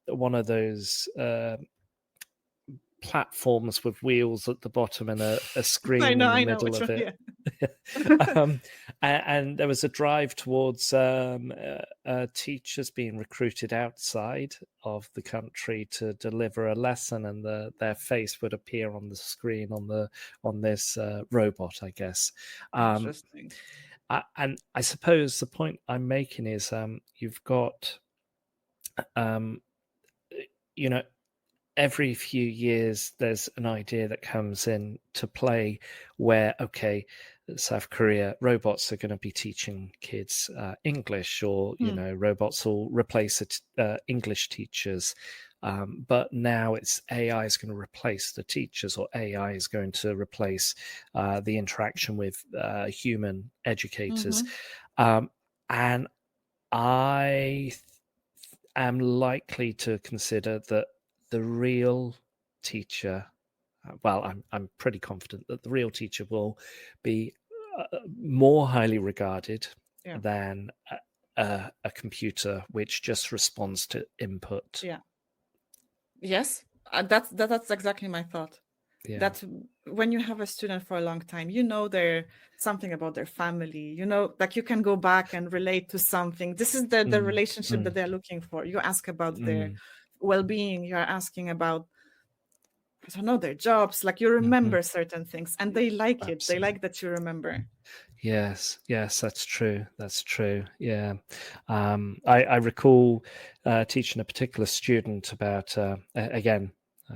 one of those platforms with wheels at the bottom and a screen in the middle of it. And there was a drive towards teachers being recruited outside of the country to deliver a lesson, and their face would appear on the screen on this robot, I guess. Interesting. And I suppose the point I'm making is you've got every few years there's an idea that comes in to play where, okay, South Korea, robots are going to be teaching kids English, or robots will replace English teachers. But now it's AI is going to replace the teachers, or AI is going to replace the interaction with human educators. And I am likely to consider that the real teacher, I'm pretty confident that the real teacher will be more highly regarded than a computer which just responds to input. Yeah. Yes, that's exactly my thought. Yeah. That when you have a student for a long time, their something about their family, like you can go back and relate to something. This is the relationship that they're looking for. You ask about their well-being, you're asking about, I don't know, their jobs, like you remember certain things, and they like it. They like that you remember. Yes, that's true. Yeah. I recall teaching a particular student about, again,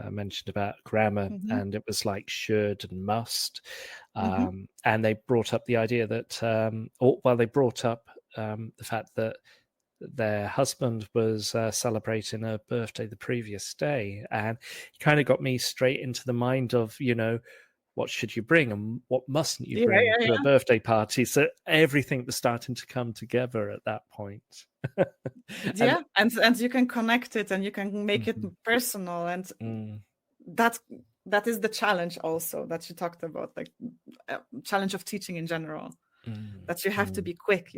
I mentioned about grammar, and it was like should and must. And they brought up the idea that, they brought up the fact that their husband was celebrating a birthday the previous day, and it kind of got me straight into the mind of, what should you bring and what mustn't you bring to a birthday party? So everything was starting to come together at that point. and you can connect it, and you can make it personal, and that is the challenge also that you talked about, like challenge of teaching in general. That you have to be quick,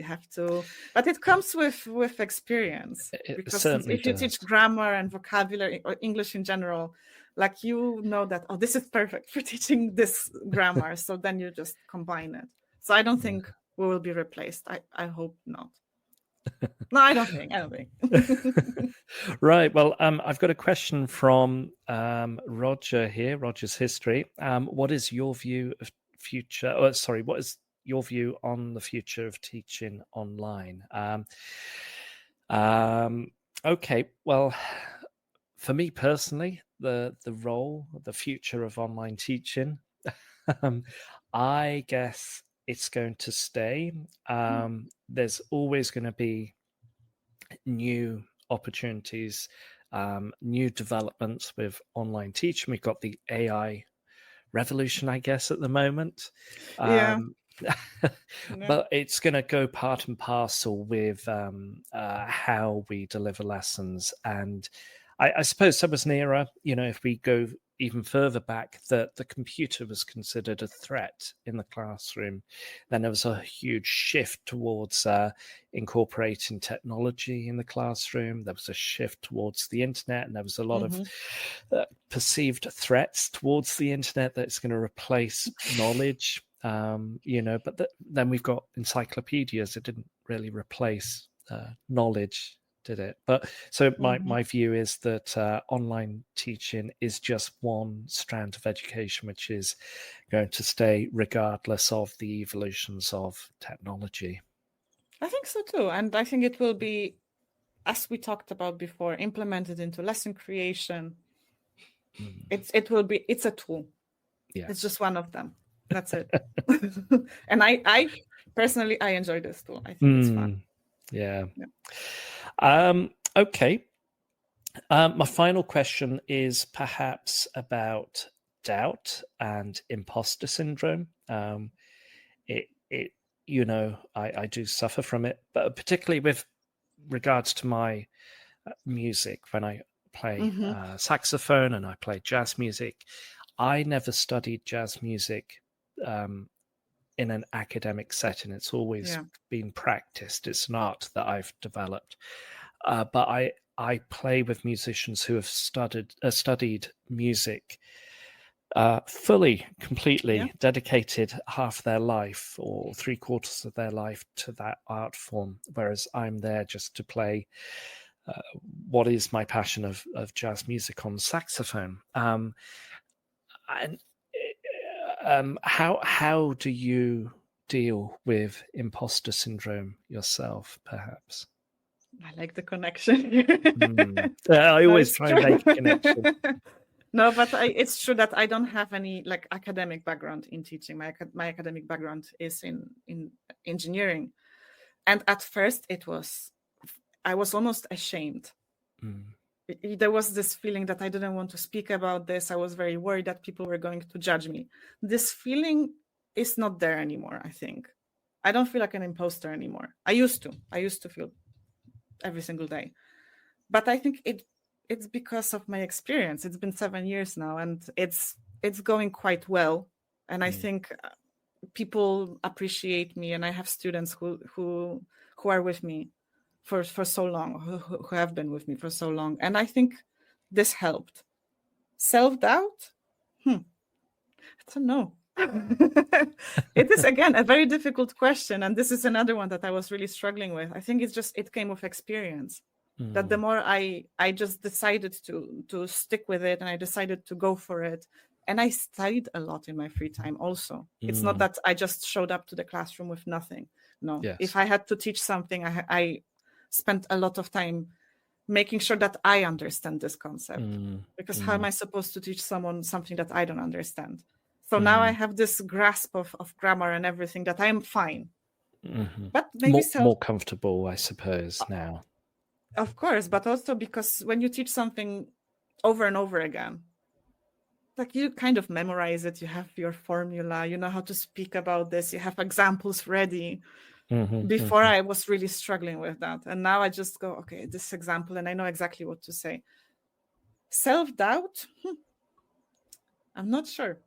but it comes with experience. Because if you teach grammar and vocabulary or English in general, like that, this is perfect for teaching this grammar. So then you just combine it. So I don't think we will be replaced. I hope not. No, I don't think. Right. Well, I've got a question from Roger here. Roger's History. What is your view of future? What is your view on the future of teaching online? Okay, well, for me personally, the future of online teaching, I guess it's going to stay. There's always going to be new opportunities, new developments with online teaching. We've got the AI revolution, I guess, at the moment. But it's going to go part and parcel with how we deliver lessons. And I suppose there was an era, if we go even further back, that the computer was considered a threat in the classroom. Then there was a huge shift towards incorporating technology in the classroom. There was a shift towards the internet, and there was a lot of perceived threats towards the internet that it's going to replace knowledge. But then we've got encyclopedias. It didn't really replace knowledge, did it? But so my view is that online teaching is just one strand of education which is going to stay regardless of the evolutions of technology. I think so too. And I think it will be, as we talked about before, implemented into lesson creation. It's a tool. Yeah. It's just one of them. That's it. And I personally, I enjoy this tool. I think it's fun. Yeah. Okay. My final question is perhaps about doubt and imposter syndrome. I do suffer from it, but particularly with regards to my music. When I play saxophone and I play jazz music, I never studied jazz music in an academic setting. It's always been practiced. It's an art that I've developed. But I play with musicians who have studied music fully, completely, dedicated half their life or 3/4 of their life to that art form, whereas I'm there just to play what is my passion of jazz music on saxophone. How do you deal with imposter syndrome yourself, perhaps? I like the connection. I always try and make a connection. No, but it's true that I don't have any like academic background in teaching. My academic background is in engineering, and at first I was almost ashamed. There was this feeling that I didn't want to speak about this. I was very worried that people were going to judge me. This feeling is not there anymore. I think I don't feel like an imposter anymore. I used to feel every single day, but I think it's because of my experience. It's been 7 years now, and it's going quite well. And I think people appreciate me, and I have students who are with me for so long, who have been with me for so long. And I think this helped. Self-doubt? I don't know. It is, again, a very difficult question. And this is another one that I was really struggling with. I think it came with experience. That the more I just decided to stick with it, and I decided to go for it. And I studied a lot in my free time also. It's not that I just showed up to the classroom with nothing. No, Yes. If I had to teach something, I spent a lot of time making sure that I understand this concept. Because how am I supposed to teach someone something that I don't understand? So now I have this grasp of grammar and everything that I'm fine. But maybe more comfortable, I suppose, now. Of course, but also because when you teach something over and over again, like you kind of memorize it, you have your formula, you know how to speak about this, you have examples ready. Before I was really struggling with that. And now I just go, okay, this example, and I know exactly what to say. Self-doubt? I'm not sure.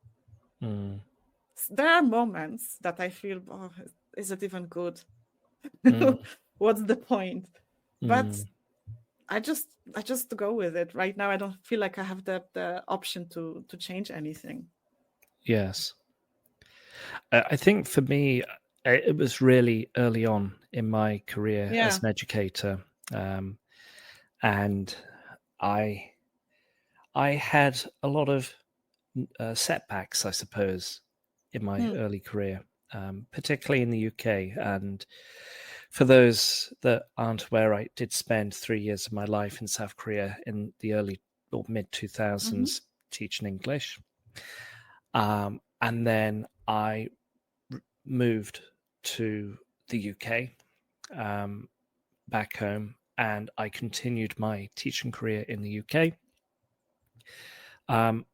There are moments that I feel, oh, is it even good? What's the point? But I just go with it. Right now, I don't feel like I have the option to change anything. Yes. I think for me, it was really early on in my career as an educator. And I had a lot of setbacks, I suppose, in my early career, particularly in the UK. And for those that aren't aware, I did spend 3 years of my life in South Korea in the early or mid 2000s teaching English. And then I moved to the UK, back home, and I continued my teaching career in the UK. And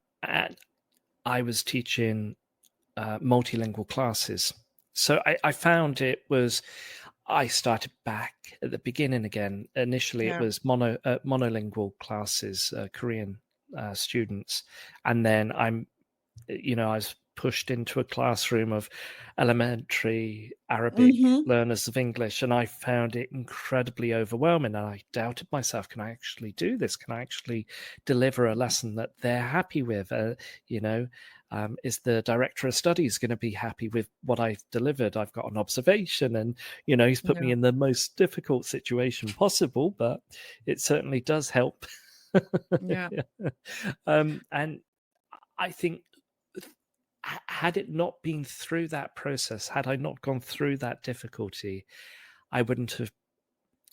I was teaching multilingual classes. So I found I started back at the beginning again. Initially, it was monolingual classes, Korean students. And then I was pushed into a classroom of elementary Arabic learners of English, and I found it incredibly overwhelming. And I doubted myself: can I actually do this? Can I actually deliver a lesson that they're happy with? Is the director of studies going to be happy with what I've delivered? I've got an observation, and he's put me in the most difficult situation possible, but it certainly does help. And I think, had it not been through that process, had I not gone through that difficulty, I wouldn't have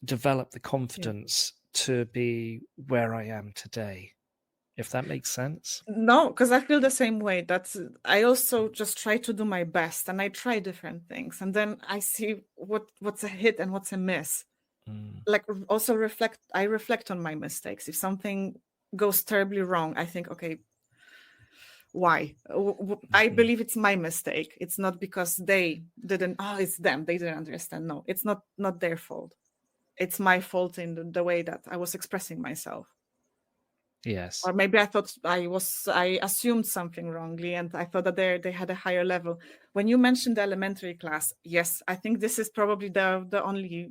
developed the confidence to be where I am today, if that makes sense. No, because I feel the same way. That I also just try to do my best, and I try different things, and then I see what's a hit and what's a miss. Like also I reflect on my mistakes. If something goes terribly wrong, I think, okay, why? I believe it's my mistake. It's not because they didn't, it's them, they didn't understand. No, it's not their fault. It's my fault in the way that I was expressing myself. Yes. Or maybe I thought I assumed something wrongly, and I thought that they had a higher level. When you mentioned the elementary class, yes, I think this is probably the only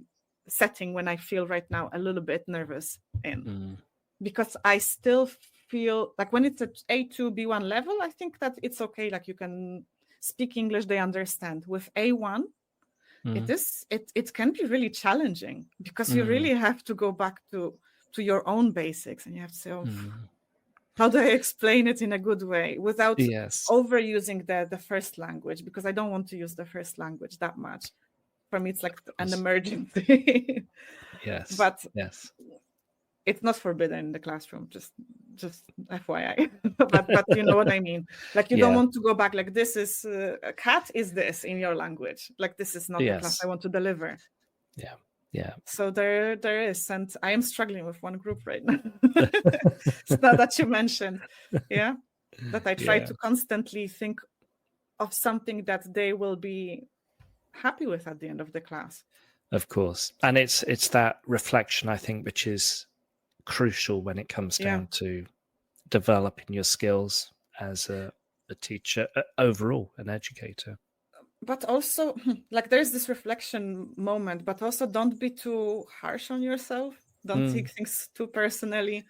setting when I feel right now a little bit nervous in. Because I still feel like when it's at A2, B1 level, I think that it's okay. Like you can speak English, they understand. With A1, it can be really challenging because you really have to go back to your own basics, and you have to say, how do I explain it in a good way without overusing the first language? Because I don't want to use the first language that much. For me, it's like an emergency. Yes. But yes, it's not forbidden in the classroom. Just just FYI. but you know what I mean. Like you don't want to go back. Like this is cat is this in your language. Like this is not the class I want to deliver. Yeah. So there is, and I am struggling with one group right now. It's not that you mentioned, that I try to constantly think of something that they will be happy with at the end of the class. Of course, and it's that reflection, I think, which is crucial when it comes down to developing your skills as a teacher, overall, an educator. But also, like, there's this reflection moment, but also don't be too harsh on yourself. Don't take things too personally.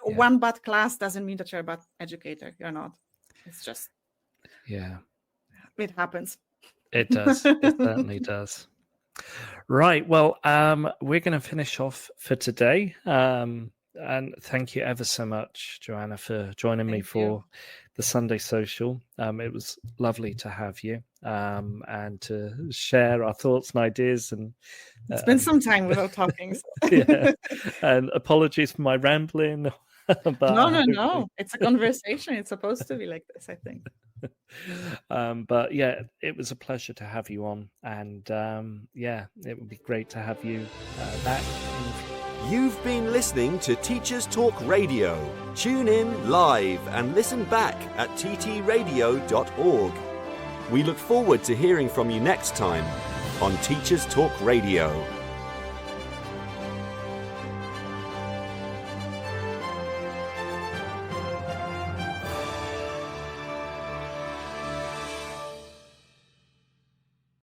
One bad class doesn't mean that you're a bad educator. You're not. It's just, it happens. It does. It certainly does. Right. Well, we're going to finish off for today. And thank you ever so much, Joanna, for joining me for the Sunday Social. It was lovely to have you and to share our thoughts and ideas. And it's been some time without talking. So. And apologies for my rambling. But no. It's a conversation. It's supposed to be like this, I think. But yeah, it was a pleasure to have you on. And it would be great to have you back. You've been listening to Teachers Talk Radio. Tune in live and listen back at ttradio.org. We look forward to hearing from you next time on Teachers Talk Radio.